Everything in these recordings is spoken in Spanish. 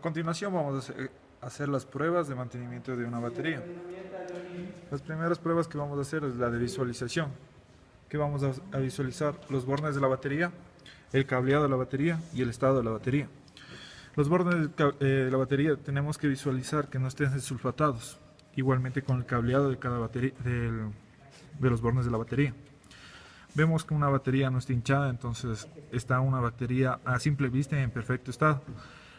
continuación vamos a hacer las pruebas de mantenimiento de una batería. Las primeras pruebas que vamos a hacer es la de visualización, que vamos a visualizar los bornes de la batería, el cableado de la batería y el estado de la batería. Los bornes de la batería tenemos que visualizar que no estén sulfatados, igualmente con el cableado de cada batería, de los bornes de la batería. Vemos que una batería no está hinchada, entonces está una batería a simple vista en perfecto estado.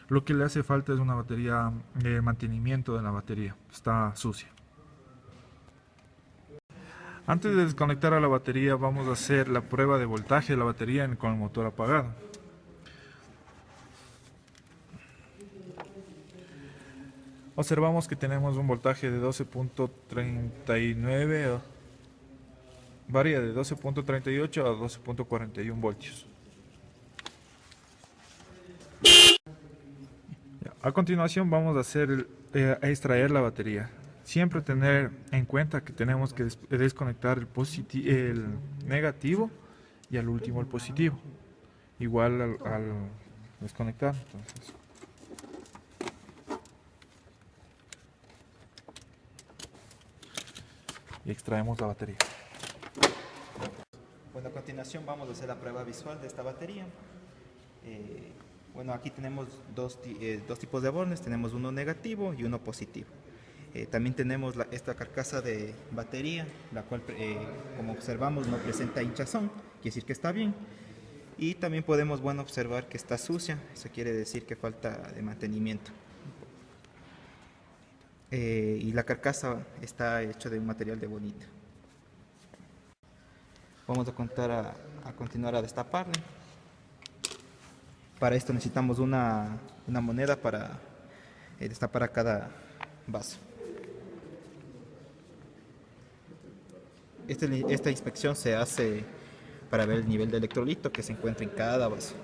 Lo que le hace falta es una batería de mantenimiento de la batería, está sucia. Antes de desconectar a la batería vamos a hacer la prueba de voltaje de la batería con el motor apagado. Observamos que tenemos un voltaje de 12.39, varía de 12.38 a 12.41 voltios. A continuación vamos a a extraer la batería. Siempre tener en cuenta que tenemos que desconectar el negativo y al último el positivo. Igual al desconectar. Entonces, y extraemos la batería. Bueno, a continuación vamos a hacer la prueba visual de esta batería. Bueno, aquí tenemos dos tipos de bornes, tenemos uno negativo y uno positivo. También tenemos esta carcasa de batería, la cual, como observamos, no presenta hinchazón, quiere decir que está bien. Y también podemos, bueno, observar que está sucia, eso quiere decir que falta de mantenimiento. Y la carcasa está hecha de un material de bonita. Vamos a continuar a destaparle. Para esto necesitamos una moneda para destapar a cada vaso. Esta inspección se hace para ver el nivel de electrolito que se encuentra en cada vaso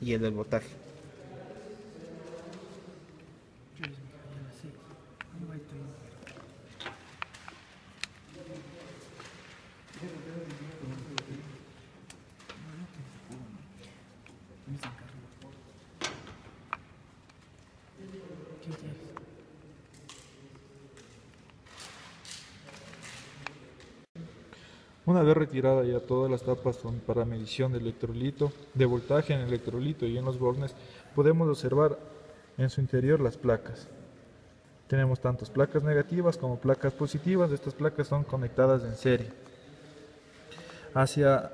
y el del voltaje. Una vez retirada ya todas las tapas para medición de electrolito, de voltaje en el electrolito y en los bornes, podemos observar en su interior las placas. Tenemos tanto placas negativas como placas positivas. Estas placas son conectadas en serie.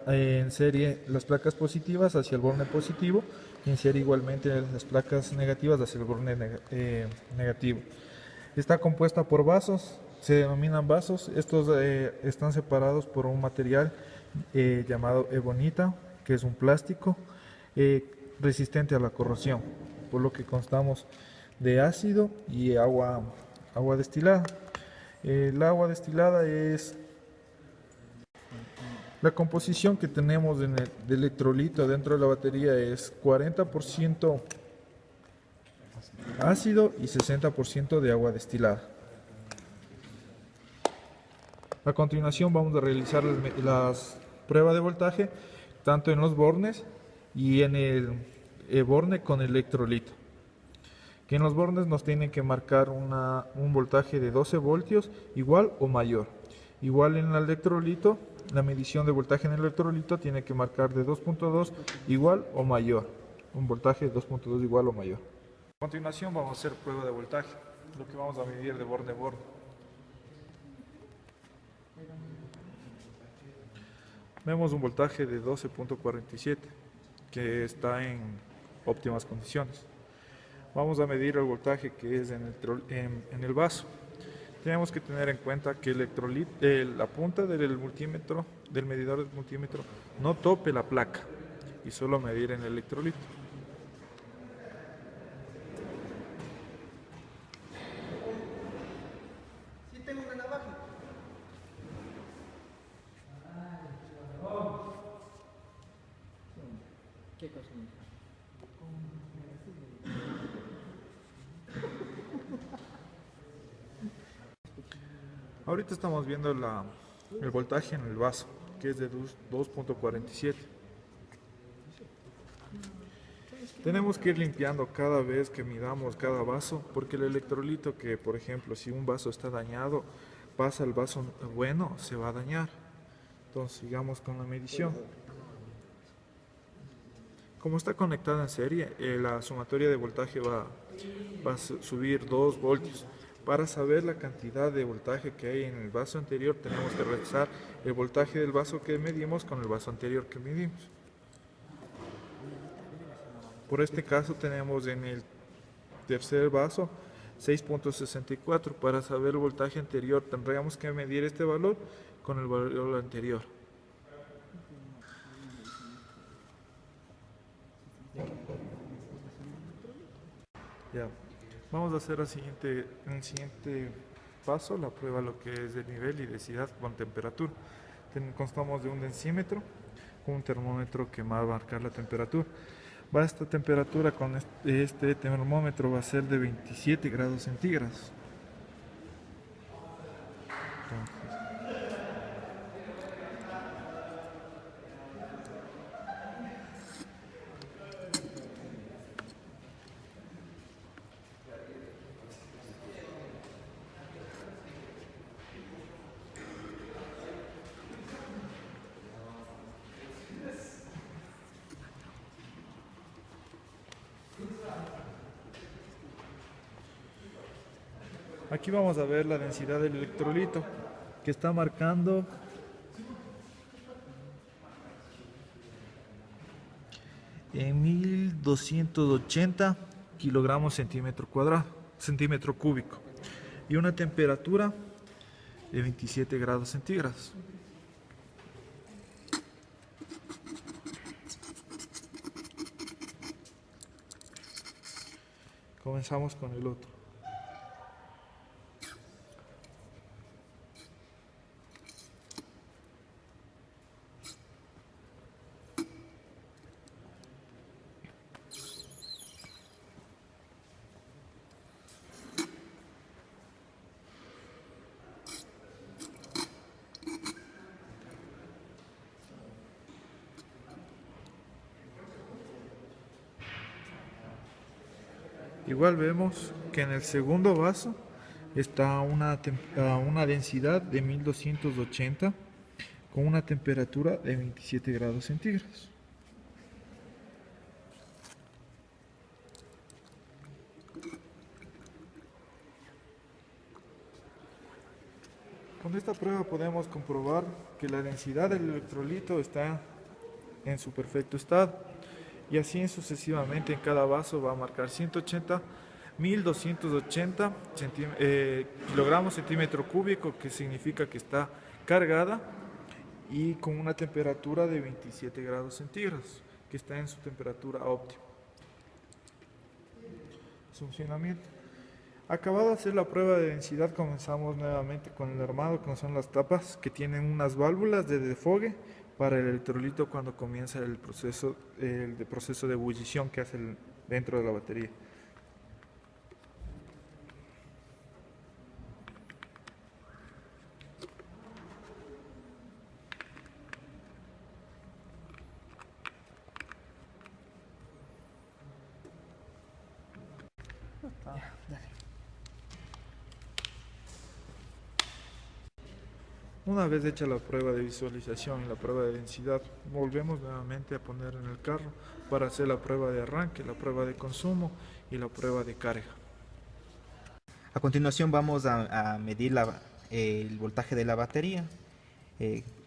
En serie las placas positivas hacia el borne positivo y en serie igualmente las placas negativas hacia el borne negativo. Está compuesta por vasos. Se denominan vasos. Estos están separados por un material llamado ebonita, que es un plástico resistente a la corrosión, por lo que constamos de ácido y agua destilada. El agua destilada es la composición que tenemos de electrolito dentro de la batería, es 40% ácido y 60% de agua destilada. A continuación vamos a realizar las pruebas de voltaje tanto en los bornes y en el borne con electrolito. Que en los bornes nos tienen que marcar un voltaje de 12 voltios igual o mayor. Igual en el electrolito, la medición de voltaje en el electrolito tiene que marcar de 2.2 igual o mayor. Un voltaje de 2.2 igual o mayor. A continuación vamos a hacer prueba de voltaje, lo que vamos a medir de borne a borne. Vemos un voltaje de 12.47 que está en óptimas condiciones. Vamos a medir el voltaje que es en el vaso. Tenemos que tener en cuenta que la punta del multímetro, del medidor del multímetro, no tope la placa y solo medir en el electrolito. ¿Qué cosa? Ahorita estamos viendo el voltaje en el vaso, que es de 2.47. Tenemos que ir limpiando cada vez que midamos cada vaso, porque el electrolito que, por ejemplo, si un vaso está dañado, pasa al vaso bueno, se va a dañar. Entonces sigamos con la medición. Como está conectada en serie, la sumatoria de voltaje va a subir 2 voltios. Para saber la cantidad de voltaje que hay en el vaso anterior, tenemos que restar el voltaje del vaso que medimos con el vaso anterior que medimos. Por este caso tenemos en el tercer vaso 6.64. Para saber el voltaje anterior tendríamos que medir este valor con el valor anterior. Ya, vamos a hacer en el siguiente paso la prueba lo que es de nivel y densidad con temperatura. Constamos de un densímetro con un termómetro que va a marcar la temperatura. Esta temperatura con este termómetro va a ser de 27 grados centígrados. Aquí vamos a ver la densidad del electrolito que está marcando en 1280 kilogramos centímetro cúbico y una temperatura de 27 grados centígrados. Comenzamos con el otro. Igual vemos que en el segundo vaso está a una densidad de 1280 con una temperatura de 27 grados centígrados. Con esta prueba podemos comprobar que la densidad del electrolito está en su perfecto estado. Y así sucesivamente en cada vaso va a marcar 1280 kilogramos centímetro cúbico, que significa que está cargada y con una temperatura de 27 grados centígrados, que está en su temperatura óptima. Funcionamiento. Acabado de hacer la prueba de densidad, comenzamos nuevamente con el armado, que son las tapas que tienen unas válvulas de desfogue para el electrolito cuando comienza el proceso de ebullición que hace dentro de la batería. Una vez hecha la prueba de visualización y la prueba de densidad, volvemos nuevamente a poner en el carro para hacer la prueba de arranque, la prueba de consumo y la prueba de carga. A continuación vamos a medir el voltaje de la batería.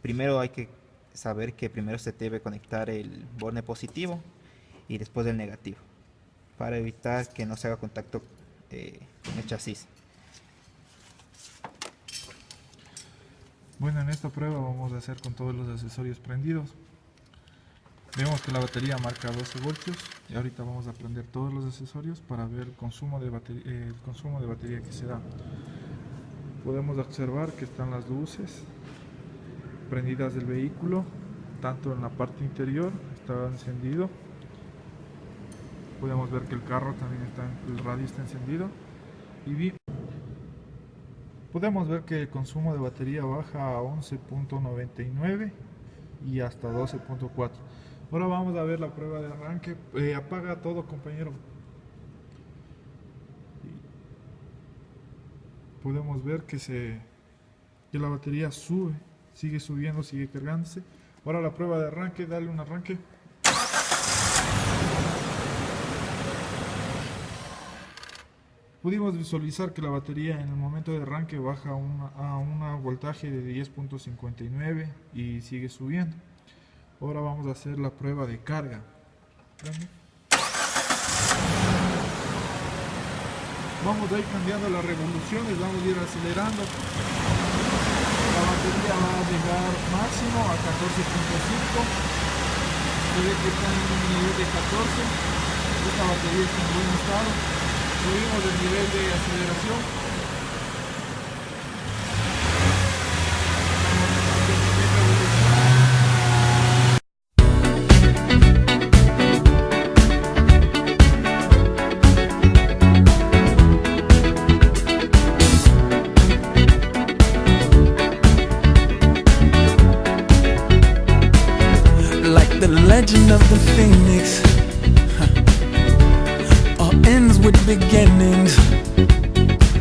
Primero hay que saber que primero se debe conectar el borne positivo y después el negativo, para evitar que no se haga contacto con el chasis. Bueno, en esta prueba vamos a hacer con todos los accesorios prendidos. Vemos que la batería marca 12 voltios y ahorita vamos a prender todos los accesorios para ver el consumo de batería que se da. Podemos observar que están las luces prendidas del vehículo, tanto en la parte interior está encendido. Podemos ver que el carro también el radio está encendido y podemos ver que el consumo de batería baja a 11.99 y hasta 12.4. Ahora vamos a ver la prueba de arranque. Apaga todo, compañero. Podemos ver que la batería sube, sigue subiendo, sigue cargándose. Ahora la prueba de arranque, dale un arranque. Pudimos visualizar que la batería en el momento de arranque baja a un voltaje de 10.59 y sigue subiendo. Ahora vamos a hacer la prueba de carga. Vamos a ir cambiando las revoluciones, vamos a ir acelerando. La batería va a llegar máximo a 14.5. Se ve que está en un nivel de 14. Esta batería está en buen estado. Subimos el nivel de aceleración. Like the legend of the phoenix, all ends with beginnings.